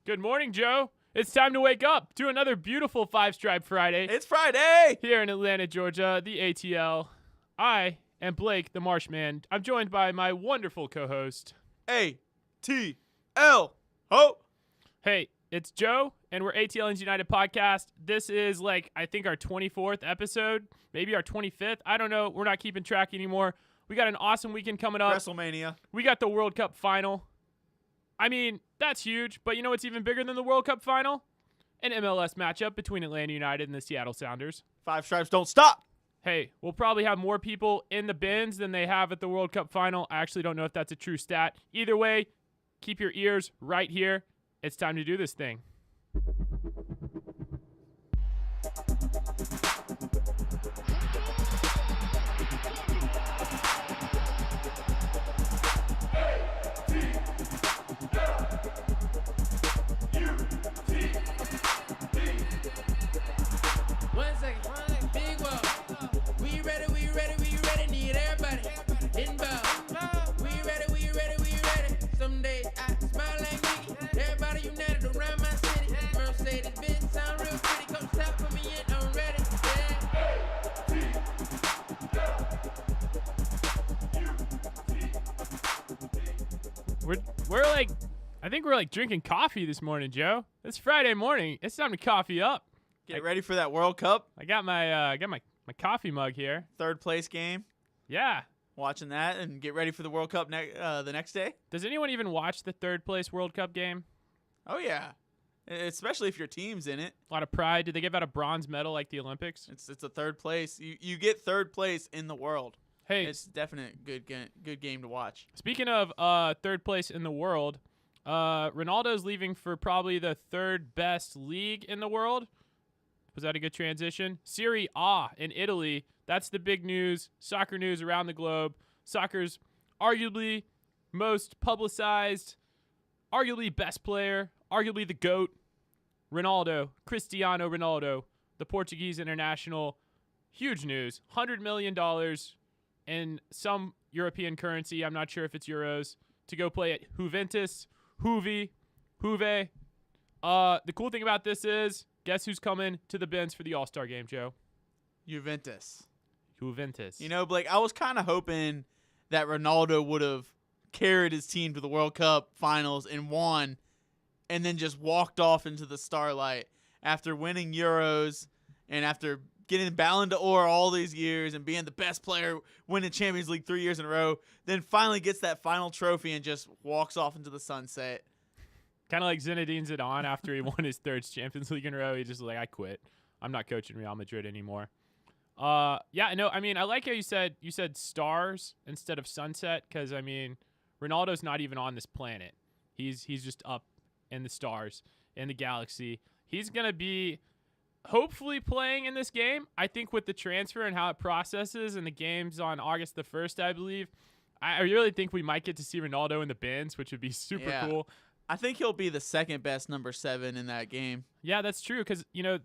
Good morning, Joe. It's time to wake up to another beautiful Five Stripe Friday. It's Friday! Here in Atlanta, Georgia, the ATL. I am Blake, the Marshman. I'm joined by my wonderful co-host. A-T-L. Ho! Hey, it's Joe, and we're ATL's United Podcast. This is I think our 24th episode, maybe our 25th. I don't know. We're not keeping track anymore. We got an awesome weekend coming up. WrestleMania. We got the World Cup final. I mean, that's huge, but you know what's even bigger than the World Cup final? An MLS matchup between Atlanta United and the Seattle Sounders. Five Stripes don't stop! Hey, we'll probably have more people in the bins than they have at the World Cup final. I actually don't know if that's a true stat. Either way, keep your ears right here. It's time to do this thing. I think we're drinking coffee this morning, Joe. It's Friday morning. It's time to coffee up. Get ready for that World Cup. I got my coffee mug here. Third place game. Yeah. Watching that and get ready for the World Cup the next day. Does anyone even watch the third place World Cup game? Oh, yeah. Especially if your team's in it. A lot of pride. Did they give out a bronze medal like the Olympics? It's a third place. You get third place in the world. Hey, it's definitely good game to watch. Speaking of third place in the world, Ronaldo's leaving for probably the third best league in the world. Was that a good transition? Serie A in Italy. That's the big news. Soccer news around the globe. Soccer's arguably most publicized, arguably best player, arguably the GOAT, Ronaldo, Cristiano Ronaldo, the Portuguese international. Huge news. $100 million in some European currency. I'm not sure if it's euros, to go play at Juventus. Juve. The cool thing about this is, guess who's coming to the bins for the All-Star game, Joe? Juventus. You know, Blake, I was kind of hoping that Ronaldo would have carried his team to the World Cup finals and won, and then just walked off into the starlight after winning Euros and after getting Ballon d'Or all these years and being the best player, winning Champions League 3 years in a row, then finally gets that final trophy and just walks off into the sunset. Kind of like Zinedine Zidane after he won his third Champions League in a row. He just I quit. I'm not coaching Real Madrid anymore. Yeah, no, I mean, I like how you said stars instead of sunset, because, I mean, Ronaldo's not even on this planet. He's just up in the stars, in the galaxy. He's going to be hopefully playing in this game. I think with the transfer and how it processes, and the game's on August the 1st, I believe, I really think we might get to see Ronaldo in the bins, which would be super cool. I think he'll be the second best number 7 in that game. Yeah, that's true, because, you know,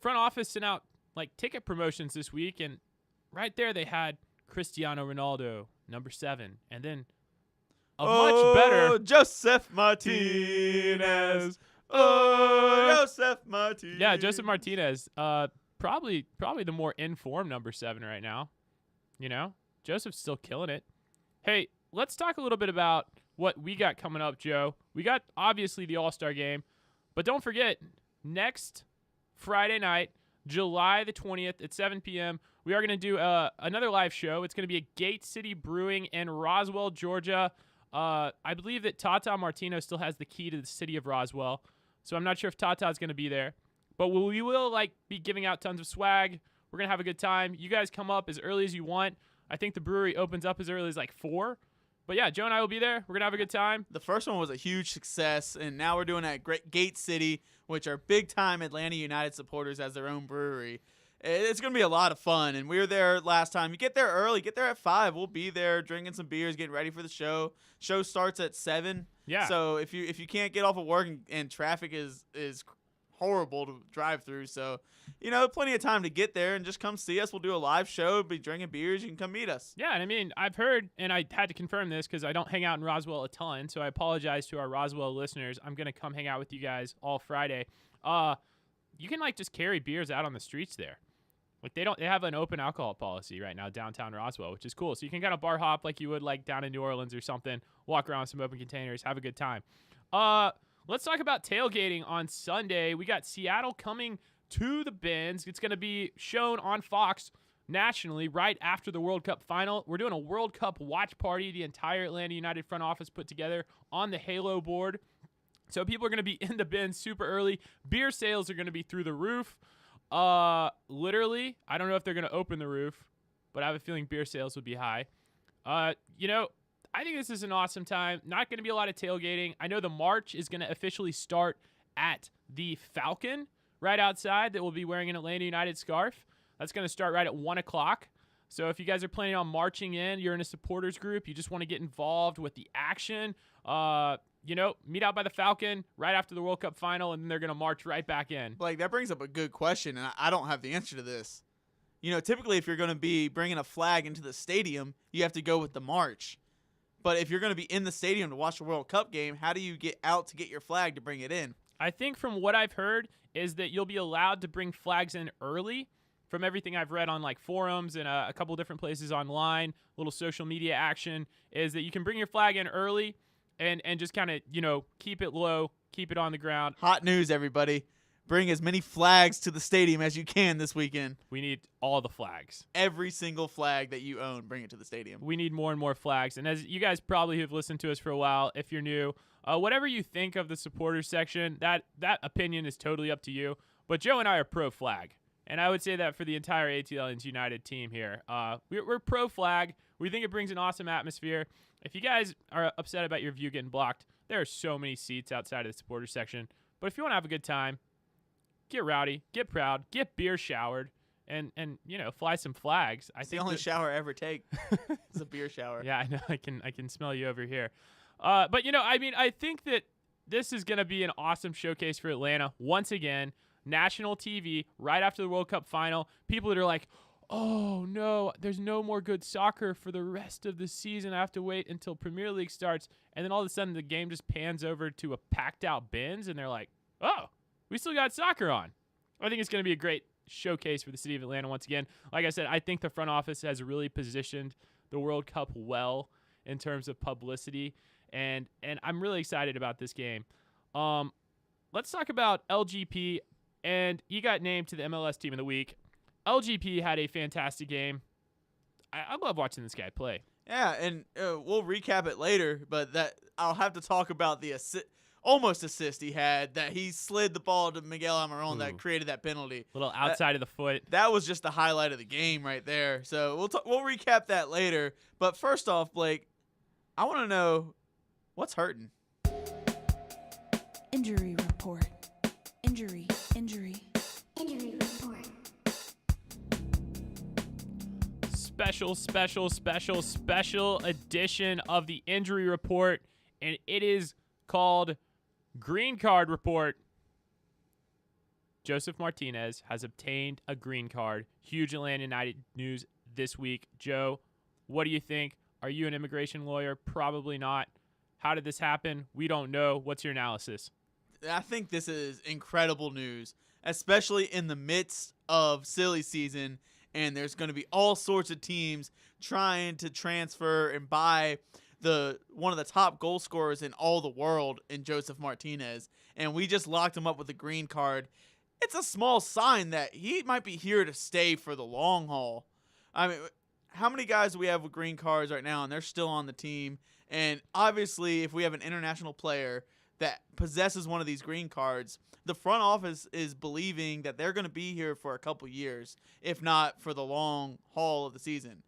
front office sent out ticket promotions this week, and right there they had Cristiano Ronaldo, number 7, and then much better Joseph Martinez. Joseph Martinez. Yeah, Joseph Martinez. Probably the more informed number 7 right now. You know, Joseph's still killing it. Hey, let's talk a little bit about what we got coming up, Joe. We got obviously the All-Star game, but don't forget, next Friday night, July the 20th at 7 p.m., we are going to do another live show. It's going to be at Gate City Brewing in Roswell, Georgia. I believe that Tata Martino still has the key to the city of Roswell, so I'm not sure if Tata is going to be there. But we will be giving out tons of swag. We're going to have a good time. You guys come up as early as you want. I think the brewery opens up as early as 4. But yeah, Joe and I will be there. We're going to have a good time. The first one was a huge success, and now we're doing it at Gate City, which are big-time Atlanta United supporters as their own brewery. It's going to be a lot of fun, and we were there last time. You get there early. Get there at 5. We'll be there drinking some beers, getting ready for the show. Show starts at 7. Yeah. So if you can't get off of work and traffic is horrible to drive through. So, plenty of time to get there and just come see us. We'll do a live show, be drinking beers. You can come meet us. Yeah, and I mean, I've heard, and I had to confirm this because I don't hang out in Roswell a ton, so I apologize to our Roswell listeners. I'm going to come hang out with you guys all Friday. You can, just carry beers out on the streets there. They have an open alcohol policy right now downtown Roswell, which is cool. So you can kind of bar hop like you would down in New Orleans or something, walk around with some open containers, have a good time. Let's talk about tailgating on Sunday. We got Seattle coming to the Bins. It's going to be shown on Fox nationally right after the World Cup final. We're doing a World Cup watch party. The entire Atlanta United front office put together on the Halo board. So people are going to be in the Bins super early. Beer sales are going to be through the roof. Literally, I don't know if they're going to open the roof, but I have a feeling beer sales would be high. I think this is an awesome time. Not going to be a lot of tailgating. I know the march is going to officially start at the Falcon right outside that will be wearing an Atlanta United scarf. That's going to start right at 1 o'clock. So if you guys are planning on marching in, you're in a supporters group, you just want to get involved with the action, meet out by the Falcon right after the World Cup final, and then they're going to march right back in. Blake, that brings up a good question, and I don't have the answer to this. Typically if you're going to be bringing a flag into the stadium, you have to go with the march. But if you're going to be in the stadium to watch the World Cup game, how do you get out to get your flag to bring it in? I think from what I've heard is that you'll be allowed to bring flags in early. From everything I've read on forums and a couple different places online, little social media action, is that you can bring your flag in early and just kind of, keep it low, keep it on the ground. Hot news, everybody. Bring as many flags to the stadium as you can this weekend. We need all the flags. Every single flag that you own, bring it to the stadium. We need more and more flags. And as you guys probably have listened to us for a while, if you're new, whatever you think of the supporters section, that opinion is totally up to you. But Joe and I are pro-flag. And I would say that for the entire ATLians United team here. We're pro-flag. We think it brings an awesome atmosphere. If you guys are upset about your view getting blocked, there are so many seats outside of the supporters section. But if you want to have a good time, get rowdy, get proud, get beer showered, and fly some flags. It's the only shower I ever take. It's a beer shower. Yeah, I know. I can smell you over here. But I think that this is going to be an awesome showcase for Atlanta once again. National TV right after the World Cup final. People that are like, oh no, there's no more good soccer for the rest of the season. I have to wait until Premier League starts. And then all of a sudden the game just pans over to a packed out Bins and they're like, oh, we still got soccer on. I think it's going to be a great showcase for the city of Atlanta once again. Like I said, I think the front office has really positioned the World Cup well in terms of publicity. And I'm really excited about this game. Let's talk about LGP. And he got named to the MLS Team of the Week. LGP had a fantastic game. I love watching this guy play. Yeah, and we'll recap it later, but I'll have to talk about the almost assist he had, that he slid the ball to Miguel Almiron that created that penalty. A little outside of the foot. That was just the highlight of the game right there. So we'll recap that later. But first off, Blake, I want to know what's hurting. Injury report. Injury report. Special edition of the injury report, and it is called Green Card Report. Joseph Martinez has obtained a green card. Huge Atlanta United news this week. Joe, what do you think? Are you an immigration lawyer? Probably not. How did this happen? We don't know. What's your analysis? I think this is incredible news, especially in the midst of silly season, and there's going to be all sorts of teams trying to transfer and buy one of the top goal scorers in all the world in Joseph Martinez, and we just locked him up with a green card. It's a small sign that he might be here to stay for the long haul. I mean, how many guys do we have with green cards right now, and they're still on the team? And obviously, if we have an international player that possesses one of these green cards, the front office is believing that they're going to be here for a couple years, if not for the long haul of the season.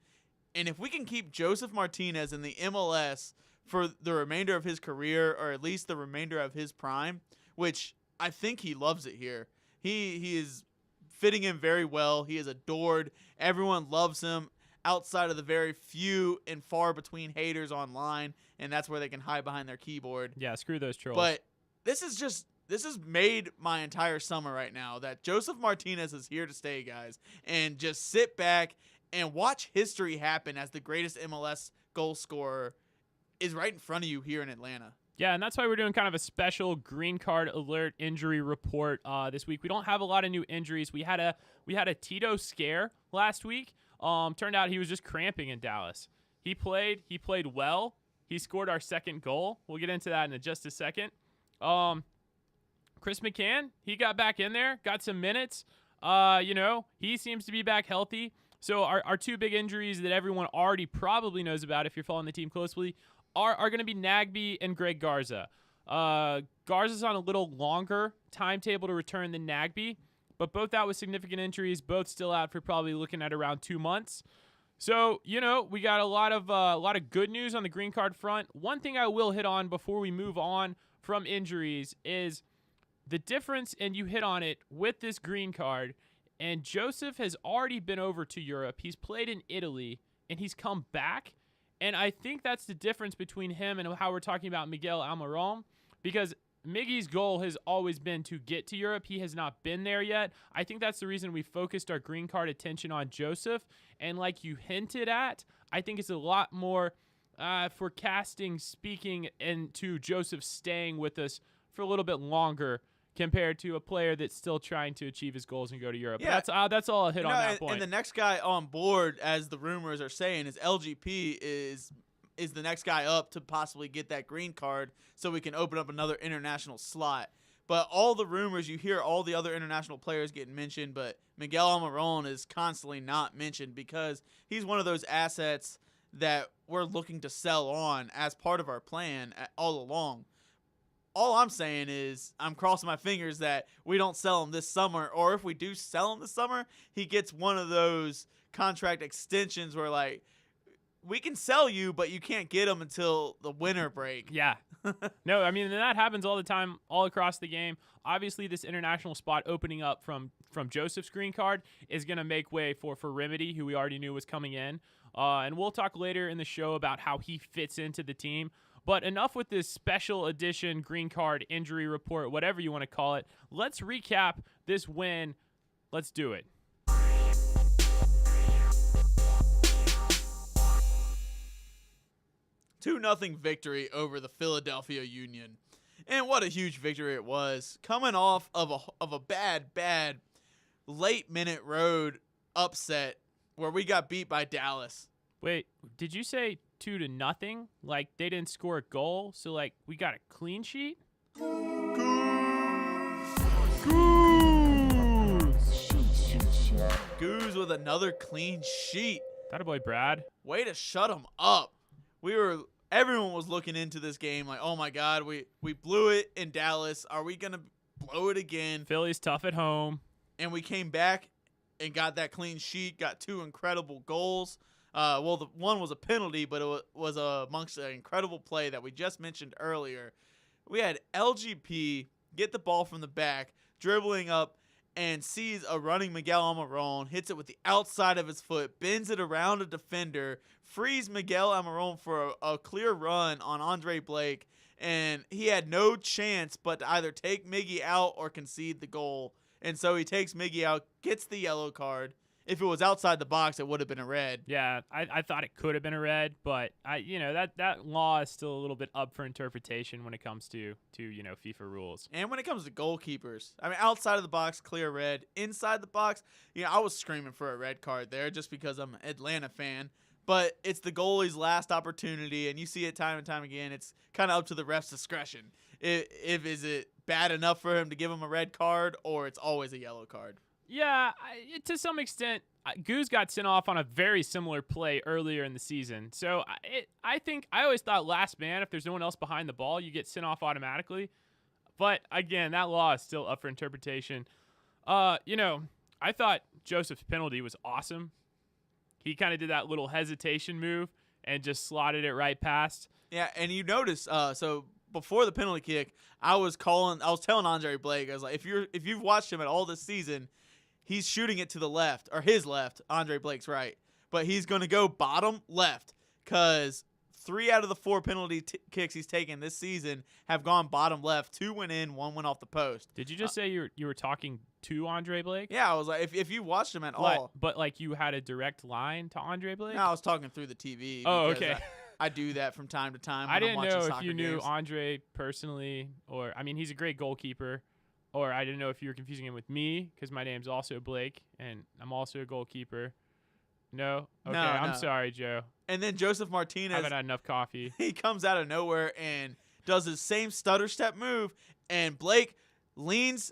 And if we can keep Joseph Martinez in the MLS for the remainder of his career, or at least the remainder of his prime, which I think he loves it here. He is fitting in very well. He is adored. Everyone loves him outside of the very few and far between haters online, and that's where they can hide behind their keyboard. Yeah, screw those trolls. But this is just this has made my entire summer right now that Joseph Martinez is here to stay, guys. And just sit back and watch history happen as the greatest MLS goal scorer is right in front of you here in Atlanta. Yeah, and that's why we're doing kind of a special green card alert injury report this week. We don't have a lot of new injuries. We had a Tito scare last week. Turned out he was just cramping in Dallas. He played well. He scored our second goal. We'll get into that in just a second. Chris McCann, he got back in there, got some minutes. He seems to be back healthy. So our two big injuries that everyone already probably knows about if you're following the team closely are going to be Nagbe and Greg Garza. Garza's on a little longer timetable to return than Nagbe, but both out with significant injuries, both still out for probably looking at around 2 months. So, we got a lot of good news on the green card front. One thing I will hit on before we move on from injuries is the difference, and you hit on it, with this green card. And Joseph has already been over to Europe. He's played in Italy, and he's come back. And I think that's the difference between him and how we're talking about Miguel Almiron, because Miggy's goal has always been to get to Europe. He has not been there yet. I think that's the reason we focused our green card attention on Joseph. And like you hinted at, I think it's a lot more forecasting, speaking into Joseph staying with us for a little bit longer compared to a player that's still trying to achieve his goals and go to Europe. Yeah. That's all I'll hit on that point. And the next guy on board, as the rumors are saying, is LGP is the next guy up to possibly get that green card so we can open up another international slot. But all the rumors, you hear all the other international players getting mentioned, but Miguel Almiron is constantly not mentioned because he's one of those assets that we're looking to sell on as part of our plan all along. All I'm saying is I'm crossing my fingers that we don't sell him this summer, or if we do sell him this summer, he gets one of those contract extensions where, like, we can sell you, but you can't get him until the winter break. Yeah. No, I mean, that happens all the time, all across the game. Obviously, this international spot opening up from Joseph's green card is going to make way for Remedi, who we already knew was coming in. And we'll talk later in the show about how he fits into the team. But enough with this special edition green card injury report, whatever you want to call it. Let's recap this win. Let's do it. 2-0 victory over the Philadelphia Union. And what a huge victory it was. Coming off of a bad late-minute road upset where we got beat by Dallas. Wait, did you say 2-0? Like, they didn't score a goal, so, like, we got a clean sheet? Goose with another clean sheet. That a boy, Brad. Way to shut him up. Everyone was looking into this game like, oh my God, we blew it in Dallas. Are we going to blow it again? Philly's tough at home. And we came back and got that clean sheet, got 2 incredible goals. The one was a penalty, but it was amongst an incredible play that we just mentioned earlier. We had LGP get the ball from the back, dribbling up, and sees a running Miguel Almiron, hits it with the outside of his foot, bends it around a defender, frees Miguel Almiron for a clear run on Andre Blake, and he had no chance but to either take Miggy out or concede the goal. And so he takes Miggy out, gets the yellow card. If it was outside the box, it would have been a red. Yeah, I thought it could have been a red, but that law is still a little bit up for interpretation when it comes to FIFA rules. And when it comes to goalkeepers, I mean, outside of the box, clear red. Inside the box, I was screaming for a red card there just because I'm an Atlanta fan. But it's the goalie's last opportunity, and you see it time and time again. It's kind of up to the ref's discretion. Is it bad enough for him to give him a red card, or it's always a yellow card? Yeah, to some extent, Goose got sent off on a very similar play earlier in the season. So I always thought last man, if there's no one else behind the ball, you get sent off automatically. But again, that law is still up for interpretation. I thought Joseph's penalty was awesome. He kind of did that little hesitation move and just slotted it right past. Yeah, and you notice, so before the penalty kick, I was telling Andre Blake, I was like, if you've watched him at all this season, he's shooting it to the left, or his left, Andre Blake's right. But he's going to go bottom left, because 3 out of the 4 penalty kicks he's taken this season have gone bottom left. 2 went in, 1 went off the post. Did you just say you were talking to Andre Blake? Yeah, I was like, if you watched him at all. But like you had a direct line to Andre Blake? No, I was talking through the TV. Oh, because okay. I do that from time to time. When I didn't I'm watching know if soccer you knew games. Andre personally, or I mean, he's a great goalkeeper. Or I didn't know if you were confusing him with me because my name's also Blake and I'm also a goalkeeper. No? Okay, No, I'm no. sorry, Joe. And then Joseph I Martinez, haven't had enough coffee. he comes out of nowhere and does his same stutter step move, and Blake leans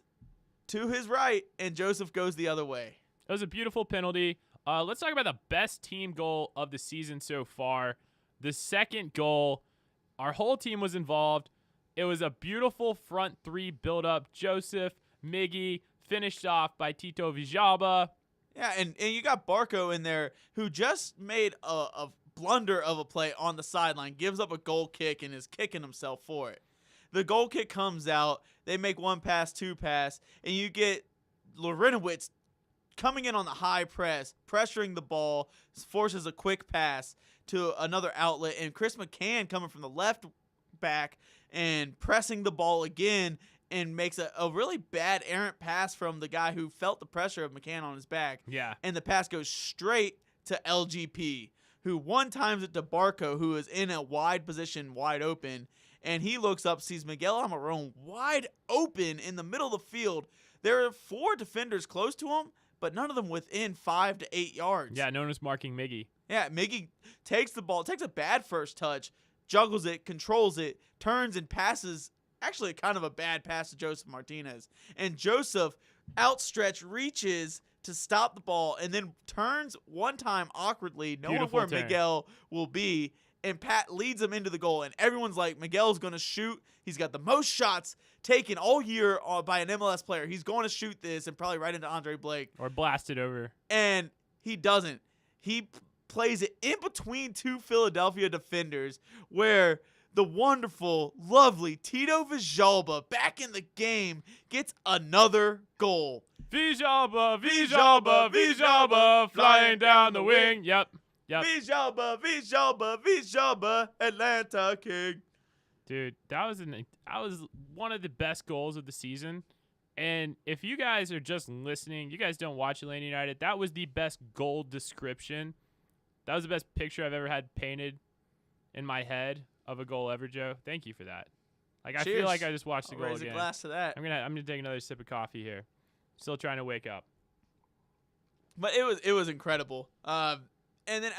to his right, and Joseph goes the other way. It was a beautiful penalty. Let's talk about the best team goal of the season so far. The second goal, our whole team was involved. It was a beautiful front three build-up. Joseph, Miggy, finished off by Tito Villalba. Yeah, and you got Barco in there who just made a blunder of a play on the sideline, gives up a goal kick, and is kicking himself for it. The goal kick comes out. They make 1 pass, 2 pass, and you get Lorinowitz coming in on the high press, pressuring the ball, forces a quick pass to another outlet, and Chris McCann coming from the left back and pressing the ball again and makes a really bad errant pass from the guy who felt the pressure of McCann on his back. Yeah. And the pass goes straight to LGP, who one times it to Barco, who is in a wide position, wide open, and he looks up, sees Miguel Almiron wide open in the middle of the field. There are 4 defenders close to him, but none of them within 5 to 8 yards. Yeah, no one was marking Miggy. Yeah, Miggy takes the ball, takes a bad first touch, juggles it, controls it, turns and passes, actually kind of a bad pass to Joseph Martinez. And Joseph, outstretched, reaches to stop the ball and then turns one time awkwardly, knowing Beautiful where turn. Miguel will be, and Pat leads him into the goal. And everyone's like, Miguel's going to shoot. He's got the most shots taken all year by an MLS player. He's going to shoot this and probably right into Andre Blake. Or blasted over. And he doesn't. He plays it in between 2 Philadelphia defenders where the wonderful, lovely Tito Villalba back in the game gets another goal. Villalba, Villalba, Villalba, flying down the wing. Yep. Villalba, Villalba, Villalba, Atlanta King. Dude, that was one of the best goals of the season. And if you guys are just listening, you guys don't watch Atlanta United, that was the best goal description. That was the best picture I've ever had painted in my head of a goal ever, Joe. Thank you for that. Like, I Cheers. feel like I just watched the I'll goal raise again. a glass to that. I'm gonna take another sip of coffee here. Still trying to wake up. But it was incredible. And then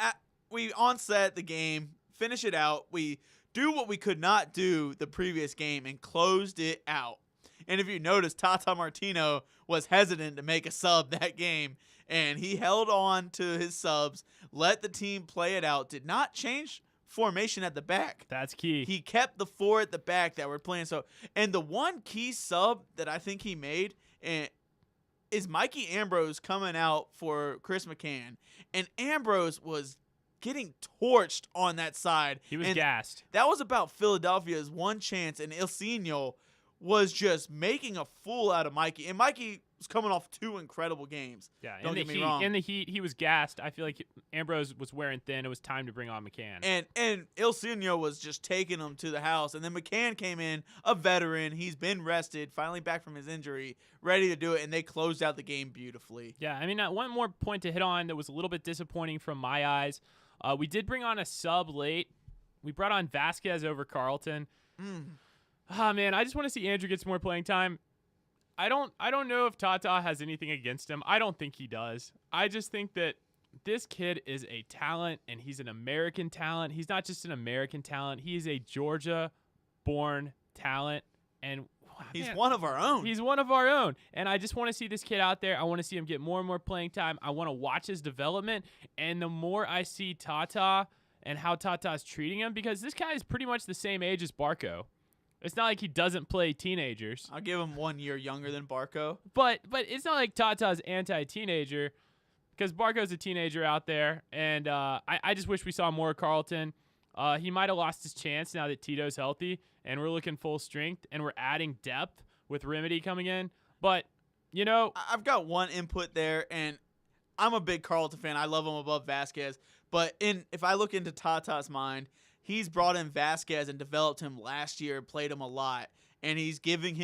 we onset the game, finish it out. We do what we could not do the previous game and closed it out. And if you notice, Tata Martino was hesitant to make a sub that game, and he held on to his subs, let the team play it out, did not change formation at the back. That's key. He kept the 4 at the back that were playing. And the one key sub that I think he made is Mikey Ambrose coming out for Chris McCann. And Ambrose was getting torched on that side. He was and gassed. That was about Philadelphia's one chance, and Ilsinho was just making a fool out of Mikey. And Mikey was coming off 2 incredible games. Yeah, Don't in get the me heat, wrong. in the heat, he was gassed. I feel like Ambrose was wearing thin. It was time to bring on McCann. And Ilsinho was just taking him to the house. And then McCann came in, a veteran. He's been rested, finally back from his injury, ready to do it, and they closed out the game beautifully. Yeah, I mean, one more point to hit on that was a little bit disappointing from my eyes. We did bring on a sub late. We brought on Vasquez over Carlton. Ah, man, I just want to see Andrew get some more playing time. I don't know if Tata has anything against him. I don't think he does. I just think that this kid is a talent, and he's an American talent. He's not just an American talent. He is a Georgia-born talent, and He's one of our own. He's one of our own. And I just want to see this kid out there. I want to see him get more and more playing time. I want to watch his development. And the more I see Tata and how Tata's treating him, because this guy is pretty much the same age as Barco. It's not like he doesn't play teenagers. I'll give him 1 year younger than Barco. But it's not like Tata's anti-teenager, because Barco's a teenager out there. And I just wish we saw more Carlton. He might have lost his chance now that Tito's healthy, and we're looking full strength, and we're adding depth with Remedi coming in. But, you know, I've got one input there, and I'm a big Carlton fan. I love him above Vasquez. But if I look into Tata's mind, he's brought in Vasquez and developed him last year, played him a lot, and he's giving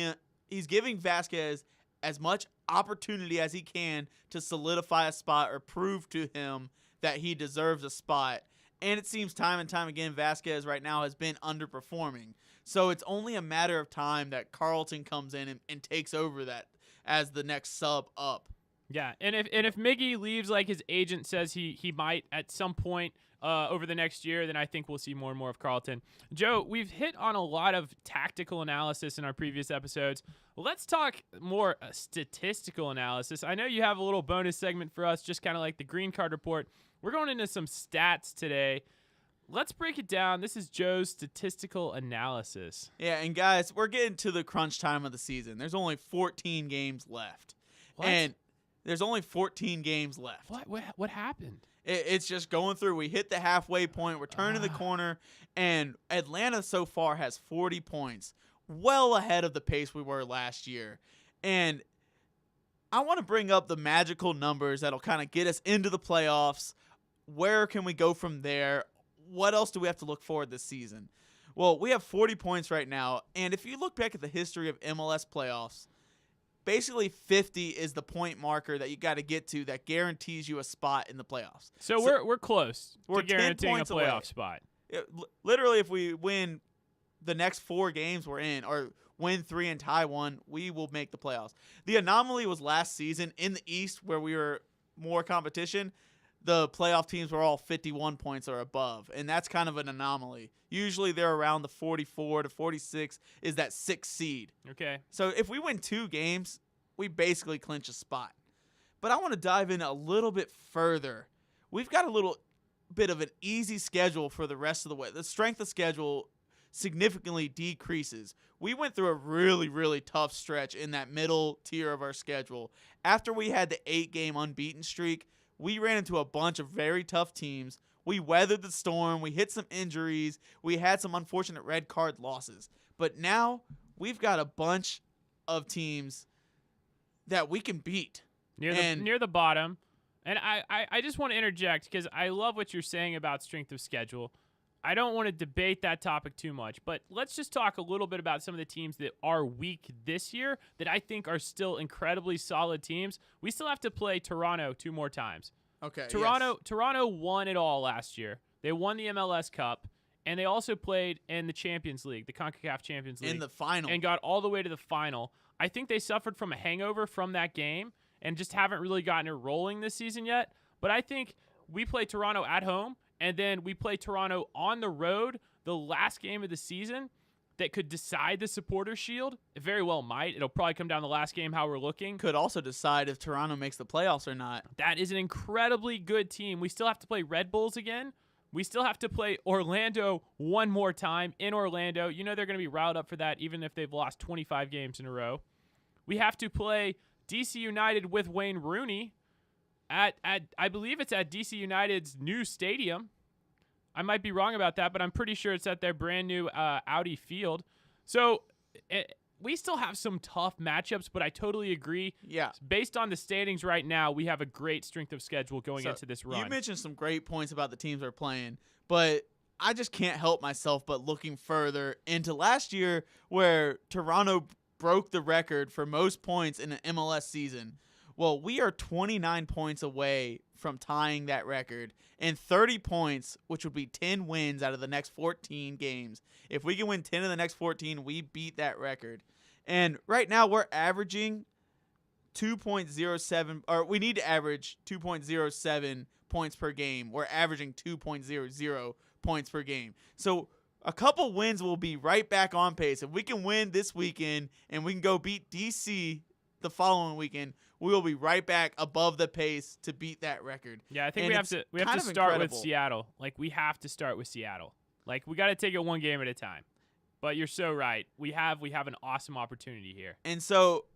Vasquez as much opportunity as he can to solidify a spot or prove to him that he deserves a spot. And it seems time and time again Vasquez right now has been underperforming. So it's only a matter of time that Carlton comes in and takes over that as the next sub up. Yeah, and if Miggy leaves like his agent says he might at some point over the next year, then I think we'll see more and more of Carlton. Joe, we've hit on a lot of tactical analysis in our previous episodes. Let's talk more statistical analysis. I know you have a little bonus segment for us, just kind of like the green card report. We're going into some stats today. Let's break it down. This is Joe's statistical analysis. Yeah, and guys, we're getting to the crunch time of the season. There's only 14 games left. What? And there's only 14 games left. What happened? It's just going through. We hit the halfway point. We're turning the corner. And Atlanta so far has 40 points, well ahead of the pace we were last year. And I want to bring up the magical numbers that'll kind of get us into the playoffs. Where can we go from there? What else do we have to look forward this season? Well, we have 40 points right now. And if you look back at the history of MLS playoffs, basically 50 is the point marker that you got to get to that guarantees you a spot in the playoffs. So we're close to guaranteeing a playoff spot. Literally, if we win the next 4 games we're in, or win 3 and tie 1, we will make the playoffs. The anomaly was last season in the East where we were more competition. The playoff teams were all 51 points or above, and that's kind of an anomaly. Usually they're around the 44 to 46 is that 6th seed. Okay. So if we win 2 games, we basically clinch a spot. But I want to dive in a little bit further. We've got a little bit of an easy schedule for the rest of the way. The strength of schedule significantly decreases. We went through a really, really tough stretch in that middle tier of our schedule. After we had the 8-game unbeaten streak, we ran into a bunch of very tough teams. We weathered the storm. We hit some injuries. We had some unfortunate red card losses. But now we've got a bunch of teams that we can beat. Near the bottom. And I just want to interject because I love what you're saying about strength of schedule. I don't want to debate that topic too much, but let's just talk a little bit about some of the teams that are weak this year that I think are still incredibly solid teams. We still have to play Toronto 2 more times. Okay. Toronto won it all last year. They won the MLS Cup, and they also played in the Champions League, the CONCACAF Champions League. In the final. And got all the way to the final. I think they suffered from a hangover from that game and just haven't really gotten it rolling this season yet. But I think we play Toronto at home, and then we play Toronto on the road the last game of the season that could decide the Supporters' Shield. It very well might. It'll probably come down the last game how we're looking. Could also decide if Toronto makes the playoffs or not. That is an incredibly good team. We still have to play Red Bulls again. We still have to play Orlando one more time in Orlando. You know they're going to be riled up for that even if they've lost 25 games in a row. We have to play DC United with Wayne Rooney at I believe it's at DC United's new stadium. I might be wrong about that, but I'm pretty sure it's at their brand new Audi field. So we still have some tough matchups, but I totally agree. Yeah. Based on the standings right now, we have a great strength of schedule going into this run. You mentioned some great points about the teams we're playing, but I just can't help myself but looking further into last year where Toronto broke the record for most points in an MLS season. Well, we are 29 points away from tying that record and 30 points, which would be 10 wins out of the next 14 games. If we can win 10 of the next 14, we beat that record. And right now we're averaging 2.07, or we need to average 2.07 points per game. We're averaging 2.00 points per game. So a couple wins will be right back on pace. If we can win this weekend and we can go beat DC the following weekend, we will be right back above the pace to beat that record. Yeah, I think we have to start incredible. with Seattle. Like we have to start with Seattle. Like we got to take it one game at a time. But you're so right. We have an awesome opportunity here. And so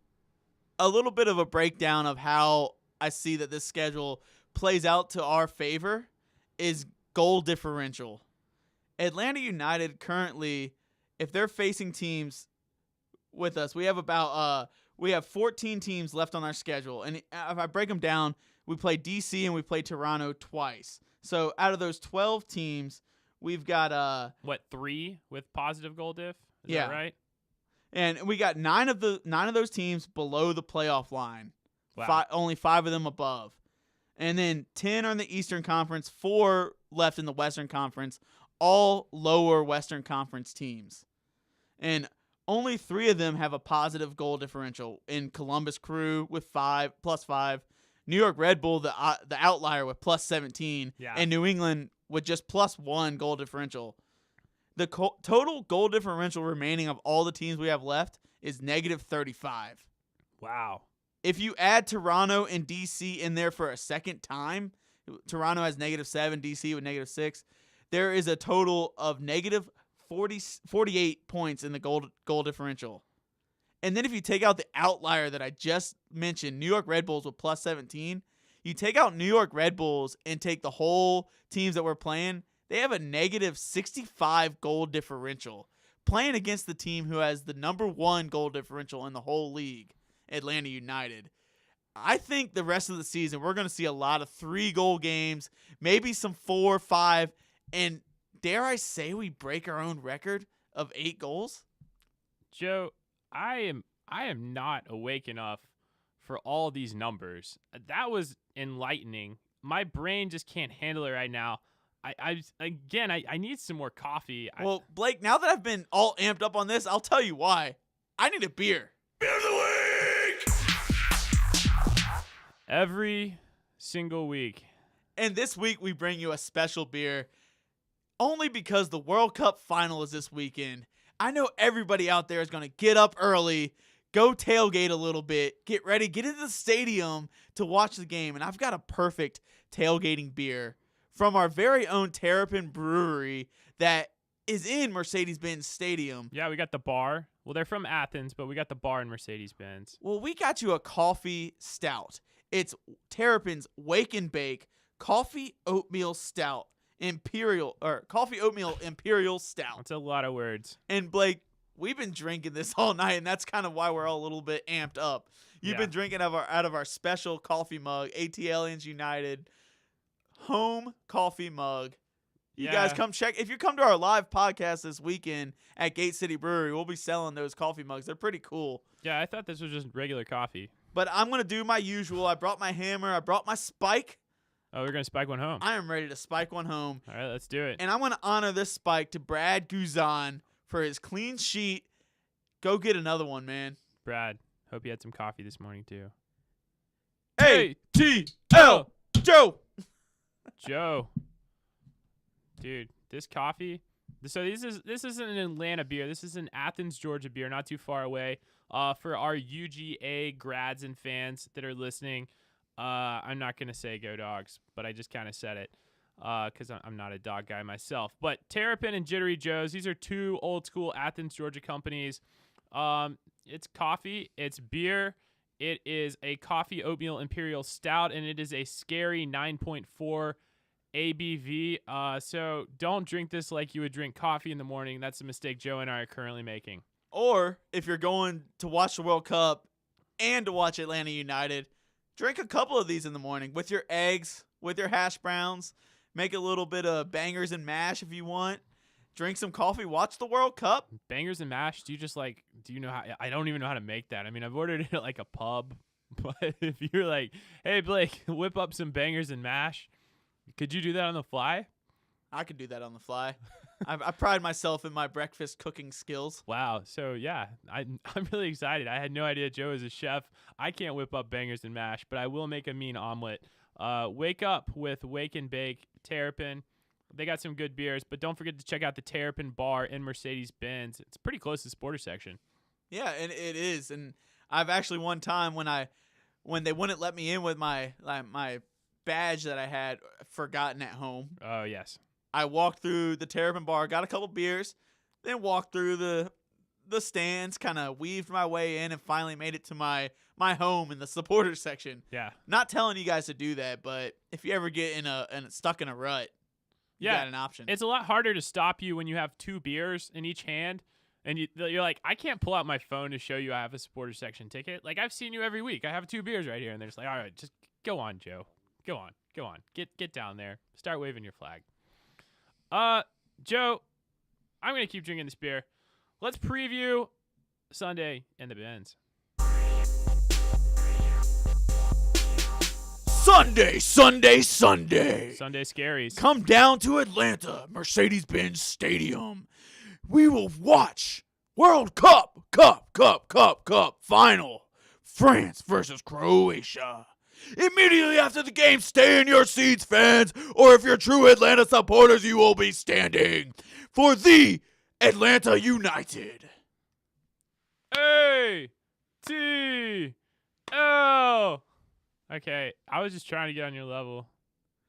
a little bit of a breakdown of how I see that this schedule plays out to our favor is goal differential. Atlanta United currently, if they're facing teams with us, we have 14 teams left on our schedule. And if I break them down, we play DC and we play Toronto twice. So out of those 12 teams, We've got What, 3 with positive goal diff? Is Yeah. that right? and we got 9 of those teams below the playoff line. Wow. Only 5 of them above. And then 10 are in the Eastern Conference, 4 left in the Western Conference, all lower Western Conference teams. And only 3 of them have a positive goal differential. In Columbus Crew with +5, New York Red Bull, the outlier with +17, Yeah. and New England with just +1 goal differential. The total goal differential remaining of all the teams we have left is -35. Wow. If you add Toronto and DC in there for a second time, Toronto has -7, DC with -6. There is a total of -48 points in the goal differential. And then if you take out the outlier that I just mentioned, New York Red Bulls with +17, you take out New York Red Bulls and take the whole teams that we're playing, they have a -65 goal differential, playing against the team who has the #1 goal differential in the whole league, Atlanta United. I think the rest of the season we're going to see a lot of 3-goal games, maybe some 4, 5, and dare I say we break our own record of 8 goals? Joe, I am not awake enough for all these numbers. That was enlightening. My brain just can't handle it right now. I need some more coffee. Well, Blake, now that I've been all amped up on this, I'll tell you why. I need a beer. Beer of the week! Every single week. And this week we bring you a special beer only because the World Cup final is this weekend. I know everybody out there is going to get up early, go tailgate a little bit, get ready, get into the stadium to watch the game. And I've got a perfect tailgating beer from our very own Terrapin Brewery that is in Mercedes-Benz Stadium. Yeah, we got the bar. Well, they're from Athens, but we got the bar in Mercedes-Benz. Well, we got you a coffee stout. It's Terrapin's Wake and Bake Coffee Oatmeal Stout. Coffee Oatmeal Imperial Stout. That's a lot of words. And Blake, we've been drinking this all night, and that's kind of why we're all a little bit amped up. You've been drinking out of our special coffee mug, ATLians United home coffee mug. You guys come check. If you come to our live podcast this weekend at Gate City Brewery, we'll be selling those coffee mugs. They're pretty cool. Yeah, I thought this was just regular coffee. But I'm going to do my usual. I brought my hammer. I brought my spike. Oh, we're going to spike one home. I am ready to spike one home. All right, let's do it. And I want to honor this spike to Brad Guzan for his clean sheet. Go get another one, man. Brad, hope you had some coffee this morning, too. A-T-L Joe. Joe. Dude, this coffee. So this isn't an Atlanta beer. This is an Athens, Georgia beer, not too far away. For our UGA grads and fans that are listening, I'm not going to say go Dogs, but I just kind of said it because I'm not a dog guy myself. But Terrapin and Jittery Joe's, these are 2 old school Athens, Georgia companies. It's coffee, it's beer. It is a coffee oatmeal imperial stout, and it is a scary 9.4 ABV. So don't drink this like you would drink coffee in the morning. That's a mistake Joe and I are currently making. Or if you're going to watch the World Cup and to watch Atlanta United, drink a couple of these in the morning with your eggs, with your hash browns. Make a little bit of bangers and mash if you want. Drink some coffee. Watch the World Cup. Bangers and mash. Do you know how? I don't even know how to make that. I mean, I've ordered it at like a pub, but if you're like, hey Blake, whip up some bangers and mash, could you do that on the fly? I could do that on the fly. I pride myself in my breakfast cooking skills. Wow. So yeah, I'm really excited. I had no idea Joe is a chef. I can't whip up bangers and mash, but I will make a mean omelet. Wake up with Wake and Bake Terrapin. They got some good beers, but don't forget to check out the Terrapin Bar in Mercedes-Benz. It's pretty close to the Sporter section. Yeah, and it is. And I've actually one time when they wouldn't let me in with my badge that I had forgotten at home. Oh yes. I walked through the Terrapin Bar, got a couple beers, then walked through the stands, kind of weaved my way in, and finally made it to my home in the supporters section. Yeah. Not telling you guys to do that, but if you ever get stuck in a rut, you got an option. It's a lot harder to stop you when you have 2 beers in each hand, and you're like, I can't pull out my phone to show you I have a supporters section ticket. Like, I've seen you every week. I have 2 beers right here, and they're just like, all right, just go on, Joe. Go on. Get down there. Start waving your flag. Joe, I'm going to keep drinking this beer. Let's preview Sunday in the Benz. Sunday, Sunday, Sunday. Sunday scaries. Come down to Atlanta, Mercedes-Benz Stadium. We will watch World Cup final. France versus Croatia. Immediately after the game, stay in your seats, fans, or if you're true Atlanta supporters, you will be standing for the Atlanta United. A-T-L. Okay, I was just trying to get on your level.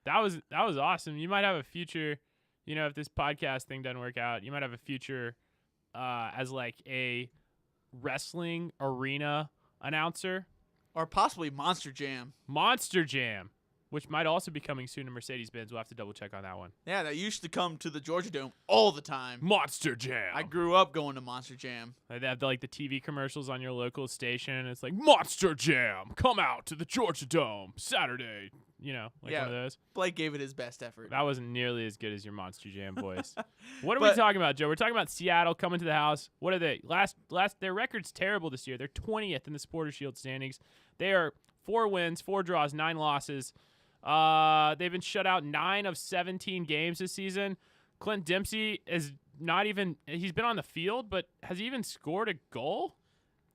That was awesome. You might have a future, if this podcast thing doesn't work out, you might have a future as like a wrestling arena announcer. Or possibly Monster Jam. Monster Jam, which might also be coming soon to Mercedes-Benz. We'll have to double check on that one. Yeah, that used to come to the Georgia Dome all the time. Monster Jam. I grew up going to Monster Jam. They have the TV commercials on your local station. It's like, Monster Jam, come out to the Georgia Dome Saturday. One of those. Blake gave it his best effort. That wasn't nearly as good as your Monster Jam voice. What are we talking about, Joe? We're talking about Seattle coming to the house. What are they? Their record's terrible this year. They're 20th in the Supporters Shield standings. They are 4 wins, 4 draws, 9 losses. They've been shut out 9 of 17 games this season. Clint Dempsey is not even – he's been on the field, but has he even scored a goal?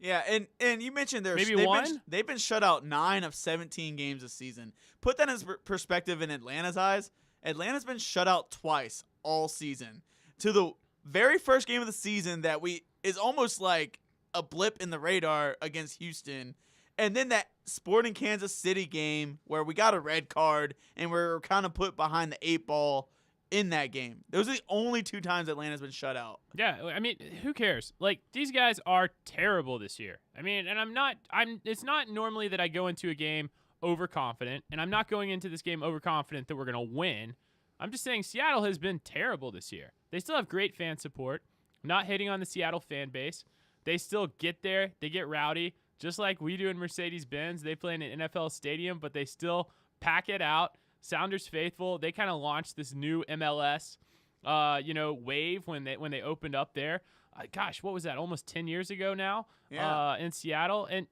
Yeah, and you mentioned they've been shut out 9 of 17 games this season. Put that in perspective in Atlanta's eyes. Atlanta's been shut out twice all season. To the very first game of the season that is almost like a blip in the radar against Houston. And then that Sporting Kansas City game where we got a red card and we're kind of put behind the 8 ball in that game. Those are the only 2 times Atlanta's been shut out. Yeah, I mean, who cares? Like, these guys are terrible this year. I mean, and it's not normally that I go into a game overconfident, and I'm not going into this game overconfident that we're going to win. I'm just saying Seattle has been terrible this year. They still have great fan support, not hitting on the Seattle fan base. They still get there. They get rowdy, just like we do in Mercedes-Benz. They play in an NFL stadium, but they still pack it out. Sounders faithful. They kind of launched this new MLS, wave when they opened up there. Gosh, what was that? Almost 10 years ago now. Yeah. In Seattle, and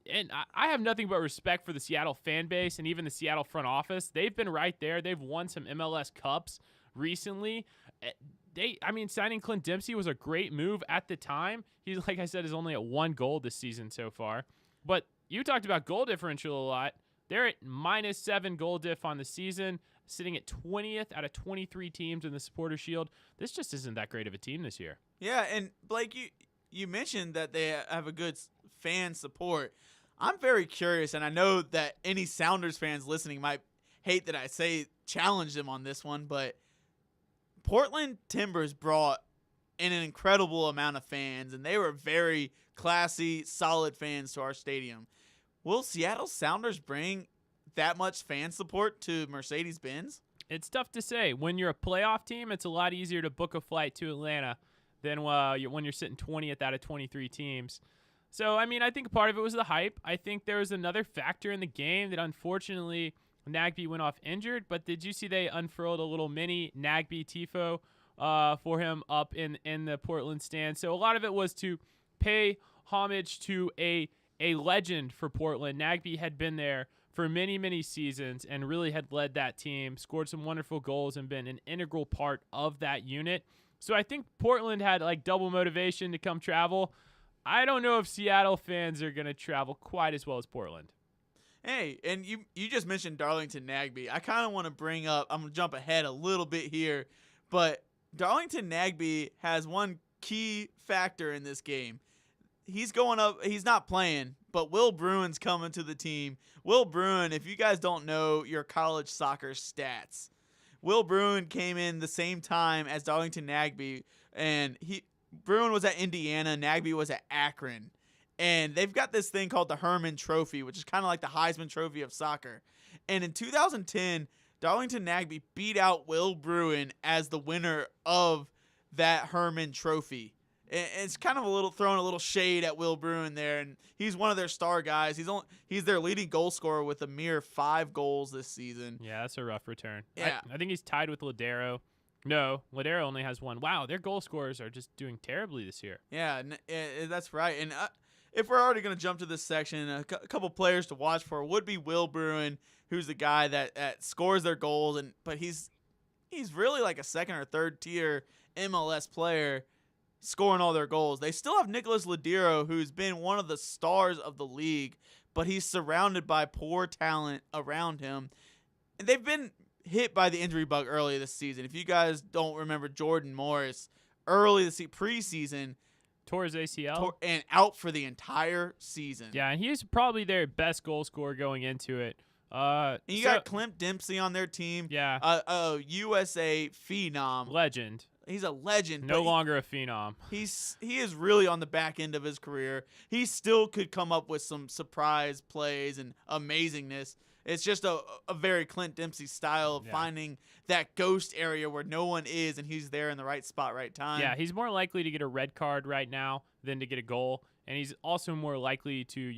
I have nothing but respect for the Seattle fan base and even the Seattle front office. They've been right there. They've won some MLS Cups recently. Signing Clint Dempsey was a great move at the time. He's, like I said, is only at 1 goal this season so far. But you talked about goal differential a lot. They're at -7 goal diff on the season, sitting at 20th out of 23 teams in the Supporters Shield. This just isn't that great of a team this year. Yeah, and Blake, you mentioned that they have a good fan support. I'm very curious, and I know that any Sounders fans listening might hate that I say challenge them on this one, but Portland Timbers brought in an incredible amount of fans, and they were very classy, solid fans to our stadium. Will Seattle Sounders bring that much fan support to Mercedes-Benz? It's tough to say. When you're a playoff team, it's a lot easier to book a flight to Atlanta than when you're sitting 20th out of 23 teams. So, I mean, I think part of it was the hype. I think there was another factor in the game that unfortunately Nagbe went off injured. But did you see they unfurled a little mini Nagbe tifo for him up in the Portland stand? So a lot of it was to pay homage to a legend for Portland. Nagbe had been there for many, many seasons and really had led that team, scored some wonderful goals, and been an integral part of that unit. So I think Portland had like double motivation to come travel. I don't know if Seattle fans are going to travel quite as well as Portland. Hey, and you just mentioned Darlington Nagbe. I kind of want to bring up, I'm going to jump ahead a little bit here, but Darlington Nagbe has one key factor in this game. He's going up, he's not playing, but Will Bruin's coming to the team. Will Bruin, if you guys don't know your college soccer stats, Will Bruin came in the same time as Darlington Nagbe, and Bruin was at Indiana, Nagbe was at Akron. And they've got this thing called the Herman Trophy, which is kind of like the Heisman Trophy of soccer. And in 2010, Darlington Nagbe beat out Will Bruin as the winner of that Herman Trophy. It's kind of throwing a little shade at Will Bruin there, and he's one of their star guys. He's their leading goal scorer with a mere 5 goals this season. Yeah, that's a rough return. Yeah. I think he's tied with Ladero No, Ladero only has one. Wow, their goal scorers are just doing terribly this year. Yeah, that's right. And if we're already going to jump to this section, a couple players to watch for would be Will Bruin, who's the guy that scores their goals, but he's really like a second or third tier MLS player, scoring all their goals. They still have Nicholas Ladero, who's been one of the stars of the league, but he's surrounded by poor talent around him. And they've been hit by the injury bug early this season. If you guys don't remember Jordan Morris, early this preseason, Tore his ACL. and out for the entire season. Yeah, and he's probably their best goal scorer going into it. And you got Clint Dempsey on their team. Yeah. A USA phenom. Legend. He's a legend. No longer a phenom. He is really on the back end of his career. He still could come up with some surprise plays and amazingness. It's just a very Clint Dempsey style of finding that ghost area where no one is, and he's there in the right spot, right time. Yeah, he's more likely to get a red card right now than to get a goal, and he's also more likely to,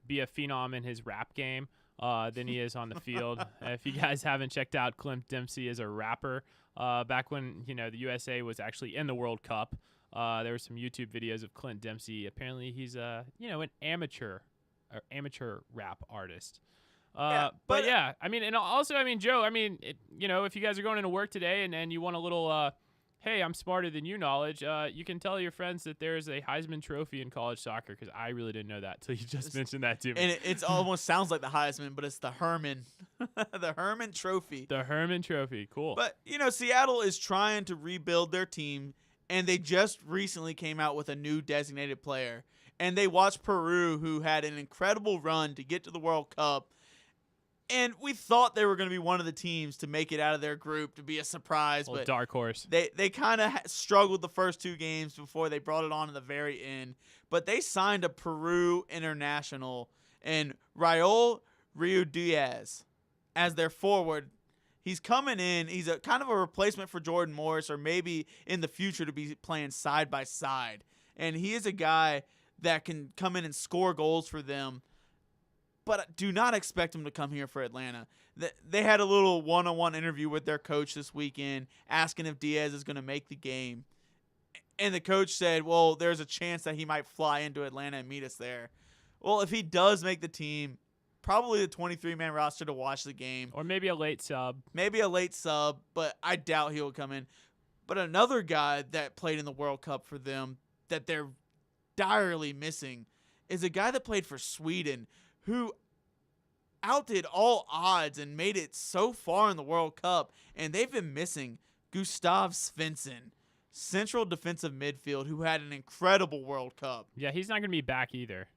be a phenom in his rap game than he is on the field. If you guys haven't checked out Clint Dempsey as a rapper, back when the USA was actually in the World Cup, there were some YouTube videos of Clint Dempsey. Apparently, he's an amateur rap artist. But yeah, and also, Joe, if you guys are going into work today and you want a little, hey, I'm smarter than you knowledge, you can tell your friends that there's a Heisman Trophy in college soccer, because I really didn't know that till you just mentioned that to me. And it almost sounds like the Heisman, but it's the Herman, the Herman Trophy. The Herman Trophy, cool. But, Seattle is trying to rebuild their team, and they just recently came out with a new designated player. And they watched Peru, who had an incredible run to get to the World Cup. And we thought they were going to be one of the teams to make it out of their group, to be a surprise. But dark horse. They kind of struggled the first two games before they brought it on in the very end. But they signed a Peru international and Raul Ruidiaz as their forward. He's coming in. He's a kind of a replacement for Jordan Morris, or maybe in the future to be playing side by side. And he is a guy that can come in and score goals for them. But do not expect him to come here for Atlanta. They had a little one-on-one interview with their coach this weekend, asking if Diaz is going to make the game. And the coach said, well, there's a chance that he might fly into Atlanta and meet us there. Well, if he does make the team, probably the 23-man roster to watch the game. Or maybe a late sub. But I doubt he'll come in. But another guy that played in the World Cup for them that they're direly missing is a guy that played for Sweden, who outdid all odds and made it so far in the World Cup, and they've been missing Gustav Svensson, central defensive midfield, who had an incredible World Cup. Yeah, he's not going to be back either.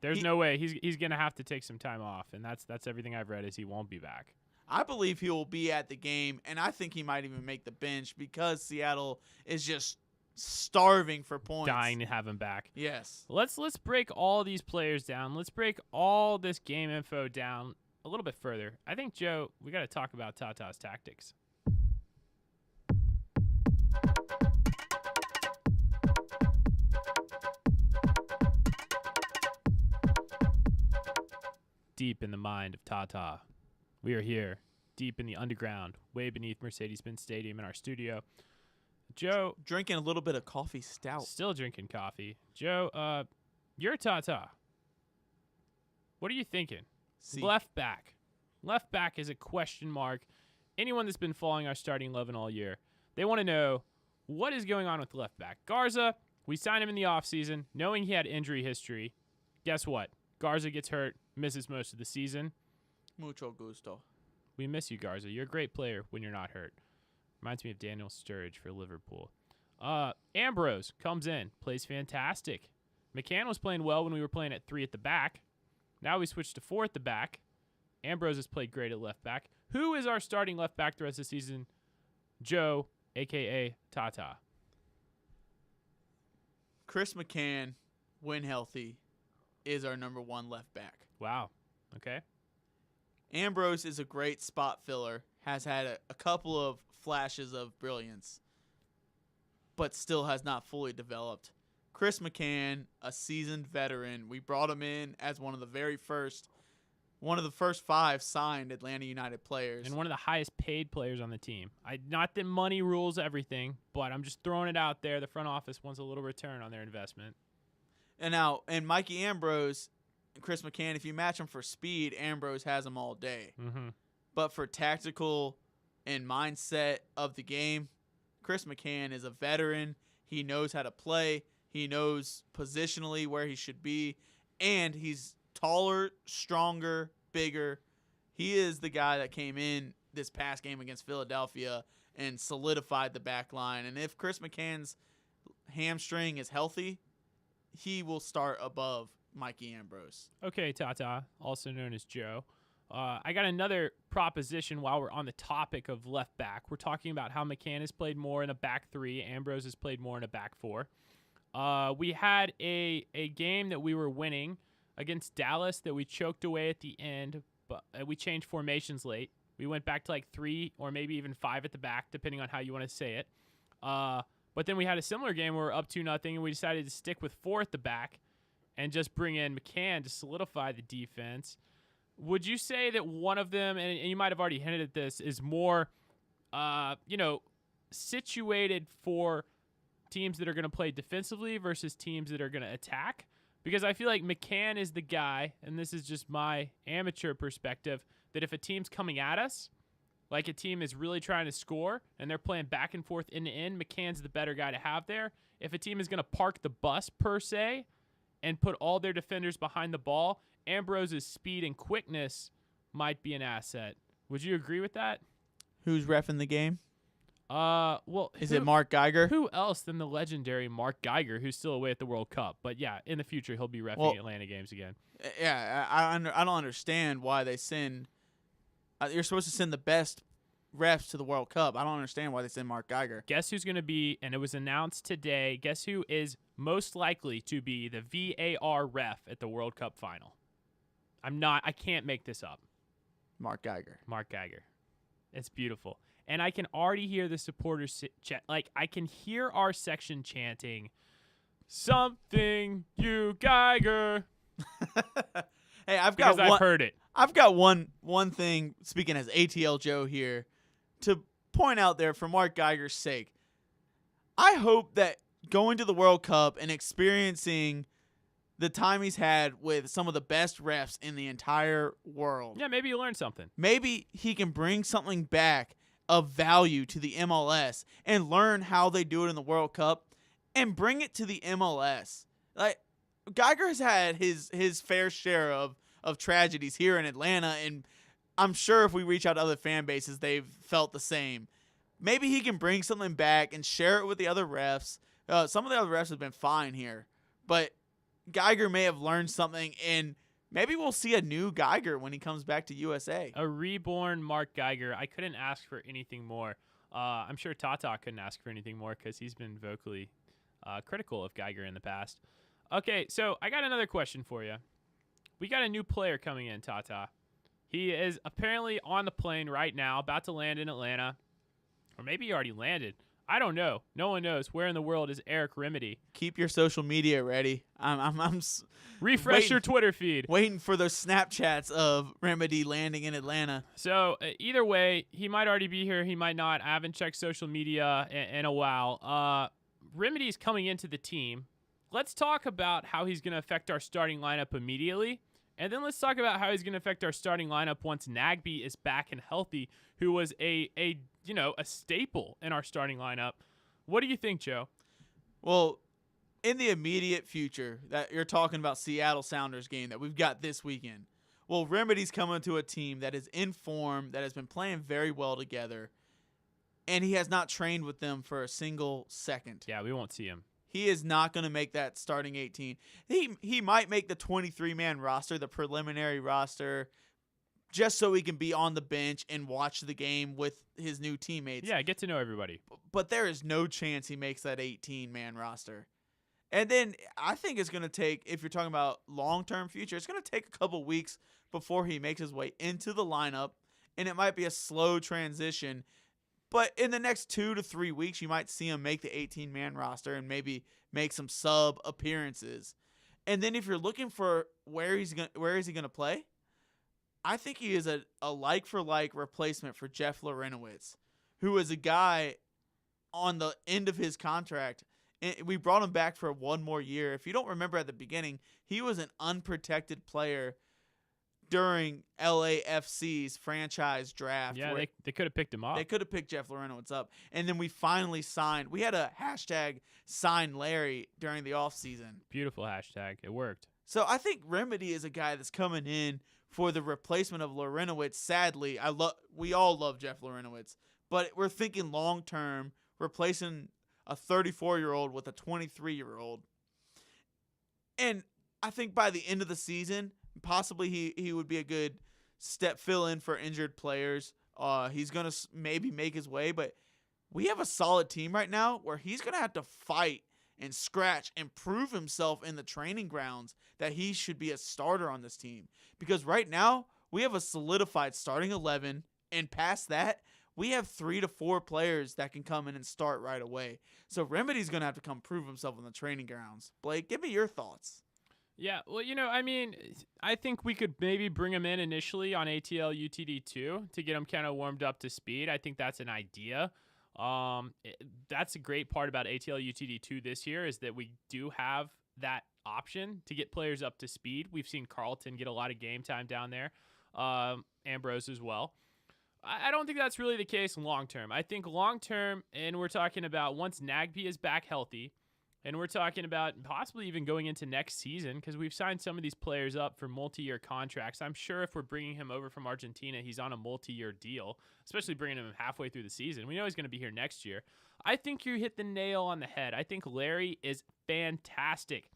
There's no way. He's going to have to take some time off, and that's everything I've read is he won't be back. I believe he will be at the game, and I think he might even make the bench because Seattle is just starving for points. Dying to have him back. Yes. Let's break all these players down. Let's break all this game info down a little bit further. I think, Joe, we got to talk about Tata's tactics. Deep in the mind of Tata, we are here, deep in the underground, way beneath Mercedes-Benz Stadium in our studio. Joe, drinking a little bit of coffee stout. Still drinking coffee. Joe, you're Tata. What are you thinking? See. Left back. Left back is a question mark. Anyone that's been following our starting 11 all year, they want to know what is going on with left back. Garza, we signed him in the offseason, knowing he had injury history. Guess what? Garza gets hurt, misses most of the season. Mucho gusto. We miss you, Garza. You're a great player when you're not hurt. Reminds me of Daniel Sturridge for Liverpool. Ambrose comes in, plays fantastic. McCann was playing well when we were playing at 3 at the back. Now we switched to 4 at the back. Ambrose has played great at left back. Who is our starting left back the rest of the season? Joe, a.k.a. Tata. Chris McCann, when healthy, is our number 1 left back. Wow. Okay. Ambrose is a great spot filler, has had a couple of flashes of brilliance, but still has not fully developed. Chris McCann, a seasoned veteran, we brought him in as one of the very first one of the first 5 signed Atlanta United players. And one of the highest paid players on the team. Not that money rules everything, but I'm just throwing it out there. The front office wants a little return on their investment. And Mikey Ambrose and Chris McCann, if you match them for speed, Ambrose has them all day. Mm-hmm. But for tactical and mindset of the game, Chris McCann is a veteran. He knows how to play. He knows positionally where he should be. And he's taller, stronger, bigger. He is the guy that came in this past game against Philadelphia and solidified the back line. And if Chris McCann's hamstring is healthy, he will start above Mikey Ambrose. Okay, Tata, also known as Joe. I got another proposition while we're on the topic of left back. We're talking about how McCann has played more in a back 3. Ambrose has played more in a back 4. We had a game that we were winning against Dallas that we choked away at the end, but we changed formations late. We went back to like 3 or maybe even 5 at the back, depending on how you want to say it. But then we had a similar game where we were up 2-0, and we decided to stick with 4 at the back and just bring in McCann to solidify the defense. Would you say that one of them, and you might have already hinted at this, is more, situated for teams that are going to play defensively versus teams that are going to attack? Because I feel like McCann is the guy, and this is just my amateur perspective, that if a team's coming at us, like a team is really trying to score and they're playing back and forth end to end, McCann's the better guy to have there. If a team is going to park the bus per se and put all their defenders behind the ball, Ambrose's speed and quickness might be an asset. Would you agree with that? Who's reffing the game? Is it Mark Geiger? Who else than the legendary Mark Geiger, who's still away at the World Cup? But yeah, in the future he'll be reffing Atlanta games again. Yeah, I don't understand why they send. You're supposed to send the best refs to the World Cup. I don't understand why they send Mark Geiger. Guess who's going to be, and it was announced today, guess who is most likely to be the VAR ref at the World Cup final? I can't make this up. Mark Geiger. Mark Geiger. It's beautiful. And I can already hear the supporters I can hear our section chanting, "Something, you Geiger." Hey, I've heard it. I've got one thing, speaking as ATL Joe here, to point out there for Mark Geiger's sake. I hope that going to the World Cup and experiencing the time he's had with some of the best refs in the entire world. Yeah, maybe you learned something. Maybe he can bring something back of value to the MLS and learn how they do it in the World Cup and bring it to the MLS. Like, Geiger has had his fair share of tragedies here in Atlanta, and I'm sure if we reach out to other fan bases, they've felt the same. Maybe he can bring something back and share it with the other refs. Some of the other refs have been fine here, but Geiger may have learned something, and maybe we'll see a new Geiger when he comes back to USA. A reborn Mark Geiger. I couldn't ask for anything more. I'm sure Tata couldn't ask for anything more because he's been vocally critical of Geiger in the past. Okay, so I got another question for you. We got a new player coming in, Tata. He is apparently on the plane right now, about to land in Atlanta. Or maybe he already landed. I don't know. No one knows. Where in the world is Eric Remedi? Keep your social media ready. Refresh your Twitter feed. Waiting for those Snapchats of Remedi landing in Atlanta. So either way, he might already be here. He might not. I haven't checked social media in a while. Remedi's coming into the team. Let's talk about how he's going to affect our starting lineup immediately. And then let's talk about how he's going to affect our starting lineup once Nagbe is back and healthy, who was a staple in our starting lineup. What do you think, Joe? Well, in the immediate future, that you're talking about Seattle Sounders game that we've got this weekend. Well, Remedi's coming to a team that is in form, that has been playing very well together, and he has not trained with them for a single second. Yeah, we won't see him. He is not going to make that starting 18. He might make the 23-man roster, the preliminary roster, just so he can be on the bench and watch the game with his new teammates. Yeah, get to know everybody. But there is no chance he makes that 18-man roster. And then I think it's going to take, if you're talking about long-term future, it's going to take a couple weeks before he makes his way into the lineup, and it might be a slow transition. But in the next 2 to 3 weeks, you might see him make the 18-man roster and maybe make some sub appearances. And then if you're looking for where is he going to play, I think he is a like-for-like replacement for Jeff Larentowicz, who is a guy on the end of his contract. And we brought him back for one more year. If you don't remember at the beginning, he was an unprotected player during LAFC's franchise draft. Yeah, they could have picked him up. They could have picked Jeff Larentowicz up. And then we finally signed. We had a hashtag sign Larry during the offseason. Beautiful hashtag. It worked. So I think Remedi is a guy that's coming in for the replacement of Larentowicz. Sadly, we all love Jeff Larentowicz, but we're thinking long term, replacing a 34-year-old with a 23-year-old. And I think by the end of the season, possibly he would be a good fill in for injured players. He's going to maybe make his way, but we have a solid team right now where he's going to have to fight and scratch and prove himself in the training grounds that he should be a starter on this team. Because right now, we have a solidified starting 11, and past that, we have 3 to 4 players that can come in and start right away. So Remedi's going to have to come prove himself in the training grounds. Blake, give me your thoughts. Yeah, well, I think we could maybe bring him in initially on ATL UTD2 to get him kind of warmed up to speed. I think that's an idea. That's a great part about ATL UTD2 this year is that we do have that option to get players up to speed. We've seen Carlton get a lot of game time down there, Ambrose as well. I don't think that's really the case long term. I think long term, and we're talking about once Nagbe is back healthy, and we're talking about possibly even going into next season because we've signed some of these players up for multi-year contracts. I'm sure if we're bringing him over from Argentina, he's on a multi-year deal, especially bringing him halfway through the season. We know he's going to be here next year. I think you hit the nail on the head. I think Larry is fantastic.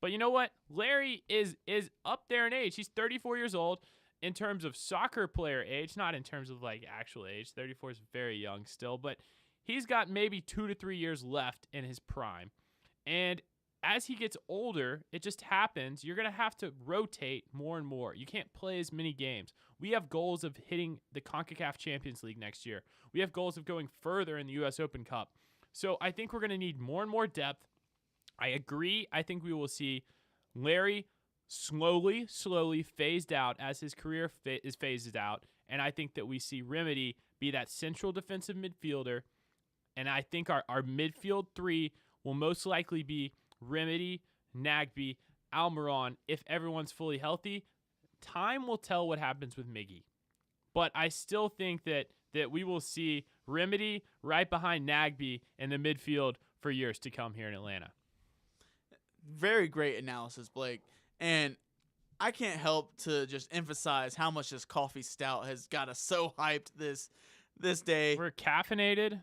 But you know what? Larry is up there in age. He's 34 years old in terms of soccer player age, not in terms of like actual age. 34 is very young still, but he's got maybe 2 to 3 years left in his prime. And as he gets older, it just happens. You're going to have to rotate more and more. You can't play as many games. We have goals of hitting the CONCACAF Champions League next year. We have goals of going further in the U.S. Open Cup. So I think we're going to need more and more depth. I agree. I think we will see Larry slowly phased out as his career is phased out. And I think that we see Remedi be that central defensive midfielder. And I think our midfield three will most likely be Remedi, Nagbe, Almiron if everyone's fully healthy. Time will tell what happens with Miggy. But I still think that we will see Remedi right behind Nagbe in the midfield for years to come here in Atlanta. Very great analysis, Blake. And I can't help to just emphasize how much this coffee stout has got us so hyped this day. We're caffeinated.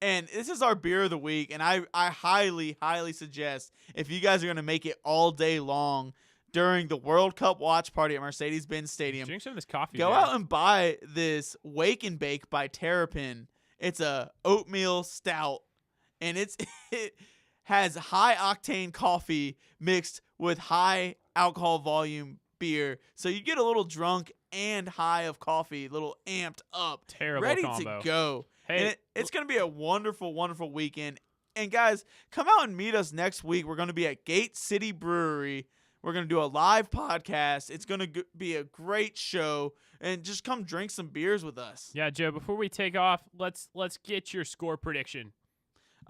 And this is our beer of the week, and I highly, highly suggest if you guys are going to make it all day long during the World Cup watch party at Mercedes-Benz Stadium, Drink some of this coffee. go man. out and buy this Wake and Bake by Terrapin. It's a oatmeal stout, and it has high-octane coffee mixed with high alcohol volume beer. So you get a little drunk and high of coffee, a little amped up, Terrible ready combo. to go. Hey, And it's going to be a wonderful, wonderful weekend. And, guys, come out and meet us next week. We're going to be at Gate City Brewery. We're going to do a live podcast. It's going to be a great show. And just come drink some beers with us. yeah, Joe, before we take off, let's get your score prediction.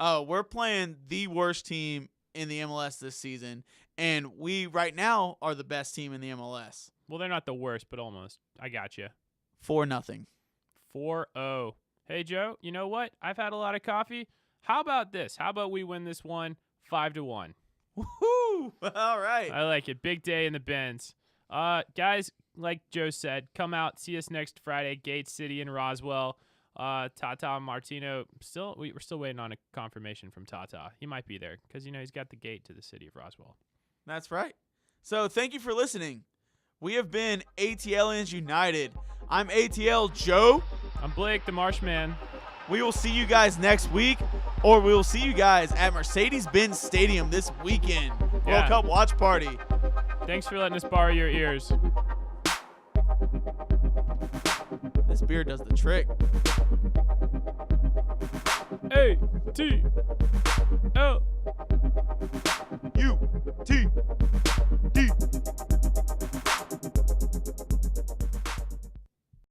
We're playing the worst team in the MLS this season. And we, right now, are the best team in the MLS. Well, they're not the worst, but almost. I got you. 4-0. 4-0. Hey, Joe, you know what? I've had a lot of coffee. How about this? How about we win this one 5-1? Woohoo! All right. I like it. Big day in the Benz. Guys, like Joe said, come out, see us next Friday, Gate City in Roswell. Tata Martino, we're still waiting on a confirmation from Tata. He might be there because, he's got the gate to the city of Roswell. That's right. So thank you for listening. We have been ATLians United. I'm ATL Joe. I'm Blake, the Marshman. We will see you guys next week, or we will see you guys at Mercedes-Benz Stadium this weekend. Yeah. World Cup watch party. Thanks for letting us borrow your ears. This beer does the trick. A-T.